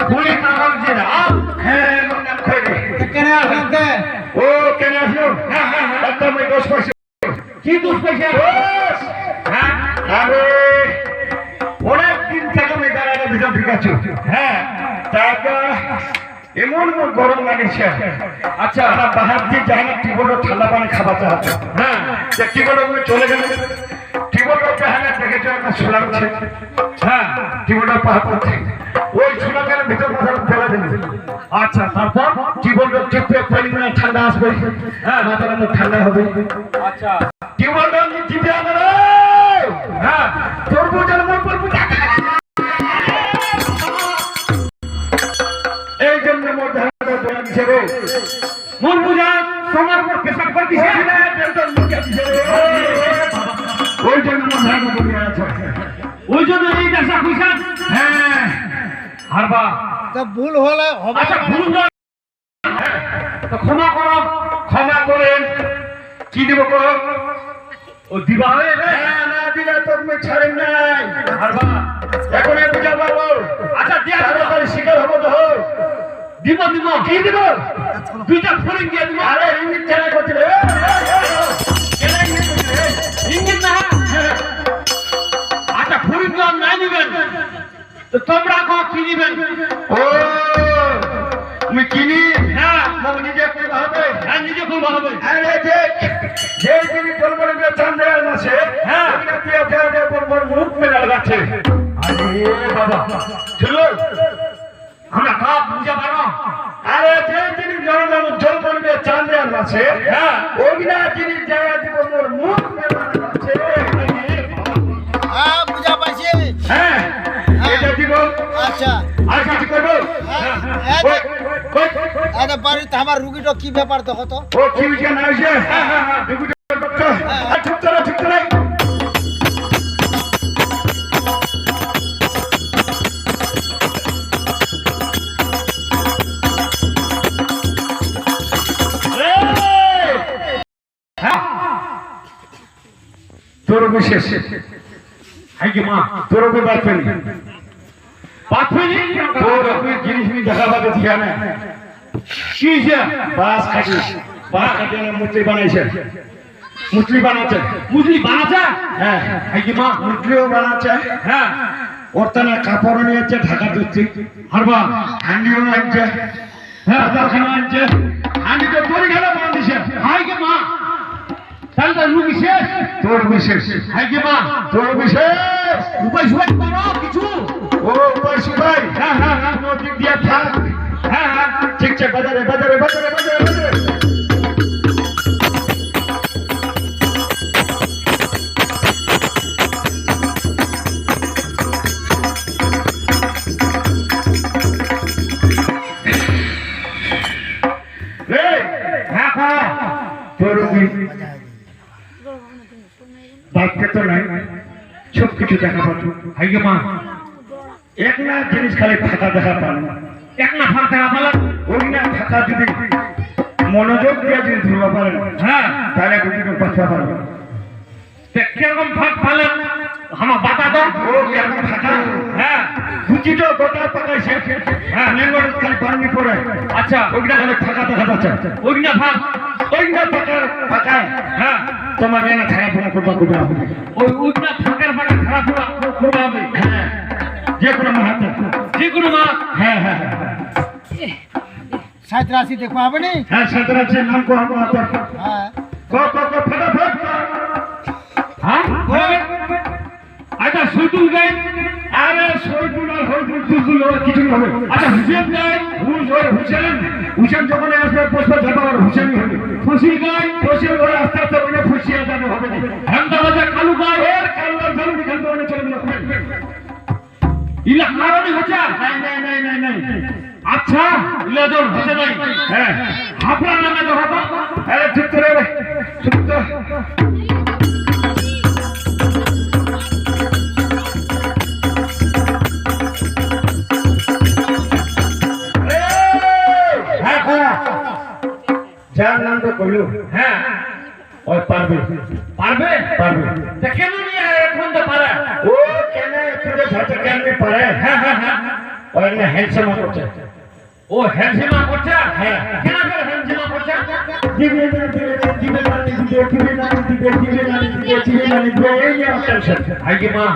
পুরি কাগজ জিরা হ্যাঁ মনে করে কেন আসতে ও কেন আসলো হ্যাঁ হ্যাঁ একটা মই দোষ করছি কি দোষ করছে হ্যাঁ আরে অনেক দিন থেকে আমি দাঁড়ানোর ভিতর ঢুকাচ্ছি হ্যাঁ তারপর এমন গরম লাগছে আচ্ছা আমরা বাহার দিয়ে যাই না টিবলটা ঠান্ডা পানি খাবার চাহাতে হ্যাঁ টিবল চলে গেল টিবলটা চাহানা দেখেছো একটা সোলার আছে হ্যাঁ টিবলটা পাহাড় করছে ওই সোলারের ভিতর মাথা ফেলা দিল আচ্ছা তারপর টিবলটা চেপে পরিমাণে ঠান্ডা আসবে হ্যাঁ মাথার মধ্যে ঠান্ডা হবে আচ্ছা টিবলটা চিপে আনলো হ্যাঁ তরমুজের মধ্যে এই জন্য মধ্যে বলা দিছে রে মন বুঝা তোমার উপর পেশাব করে দিছে ওই জন্য মধ্যে বলে আছে ওই জন্য এই দেশা কইছা হ্যাঁ হারবা তো ভুল হলে হবে আচ্ছা ভুল না তো ক্ষমা করো ক্ষমা করেন কি দেব করো ও দিবা হ্যাঁ না দিলে তুমি ছাড়েন নাই হারবা এখন বুঝা পাবো আচ্ছা দিয়া তাড়াতাড়ি শিকার হবো তো দিব দিব কি দিব দুইটা ফোরিং দিয়ে দিব আরে ইঞ্জিন চালা করতে রে ইঞ্জিন না আচ্ছা ফোরিং তো নাই দিবেন তো তোমরা কো কি দিবেন ও তুমি কিনি হ্যাঁ মগ নিজে কই হবে হ্যাঁ নিজে কই হবে আরে যে যিনি বলবো চন্দ্রের মাসে হ্যাঁ দিয়া দিয়া বলবো মুখ মেলা লাগাচ্ছে আরে বাবা চলো আমরা কাপ পূজা বানো আরে যে যিনি জল বলবে চাঁদের মাসে হ্যাঁ ওইনা যিনি জায়গা দিব মোর মুখ আছে হ্যাঁ বুঝা পাইছি হ্যাঁ এটা দিব আচ্ছা আর কিছু করব আরে বাড়িতে আমার রুগীটা কি ব্যাপার দেখো তো ও কি বিষয় না হইছে হ্যাঁ হ্যাঁ হ্যাঁ ডক্টর ঠিক চলো ঠিক চলো তোর বিশেষ হাই কি মা তোর উপর বাদ পেনি তোর উপর জিনিস মি দেখা পাবে দিয়া না কি যে বাস খাটি না মুচলি বানাইছে মুচলি বানাচ্ছে হ্যাঁ হাই কি মা মুচলিও বানাচ্ছে হ্যাঁ ওরতানা কাপড় নিয়েছে ঢাকা দিচ্ছি হারবা হান্ডিও আনছে হ্যাঁ দরখানা আনছে হান্ডি তো তোর গেল বানাইছে হাই কি মা তাহলে রুগী শেষ তোর বিশেষ হ্যাঁ কি মা তোর বিশেষ উপায় সুপাই করো কিছু ও উপায় সুপাই হ্যাঁ হ্যাঁ হ্যাঁ নদী দিয়া থাক হ্যাঁ হ্যাঁ ঠিক আছে বাজারে বাজারে বাজারে বাজারে বাজারে বাচ্চা তো নাই সব কিছু দেখা পাচ্ছ হাই গে মা এক না জিনিস খালি ফাঁকা দেখা পান এক না ফাঁকা দেখা পালা ওই না ফাঁকা যদি মনোযোগ দিয়ে যদি ধরতে পারেন হ্যাঁ তাহলে দুটো বাচ্চা পারবে কিরকম ফাঁক পালেন আমার বাতা দাও ও কিরকম ফাঁকা হ্যাঁ দুটিটা গোটা পাকাইছে হ্যাঁ নেঙ্গর খালি পানি পড়ে আচ্ছা ওইটা খালি ফাঁকা দেখা যাচ্ছে ওইটা ফাঁক ওইটা ফাঁকা হ্যাঁ তোমাকে না খারাপ করবা ওই ওইটা ফাঁকার ফাঁকা খারাপ করবা হবে হ্যাঁ যে কোনো মা হ্যাঁ হ্যাঁ সাঁতরাশি দেখো হবে নি হ্যাঁ সাঁতরাশি নাম কো हम आता হ্যাঁ को फटाफट हां अच्छा सुइटुल गए अरे सुइटुल और हुइटुल কিছু হবে আচ্ছা হুসেন গए হুসেন যখন আসবে পুষ্প ঝাপা আর হুসেন হবে খুশি গए খুশি ওই আস্তে আস্তে ওনে খুশিয়া যাবে হবে না হামদা বাজা কালু গए এর কালু ধরু নিখান তো ওনে চলে গেল ইলা কারণে হচ্ছে নাই আচ্ছা ইলা জোর হচ্ছে নাই হ্যাঁ আপনার নামে তো হতো আরে ঠিক করে ঠিক তো যার নাম তো কইলো হ্যাঁ ওই পারবে তা কেন নিয়ে এখন তো পারে ও কেন তুই ঝাঁটা কেন পারে হ্যাঁ ওই না হ্যান্ডসাম করছে ও হ্যান্ডসেমা করছে হ্যাঁ। কেন করে হ্যান্ডসেমা করছে দিবে না দিবে না দিবে না দিবে দিবে না দিবে দিবে না দিবে এই যে টেনশন ভাই কি মা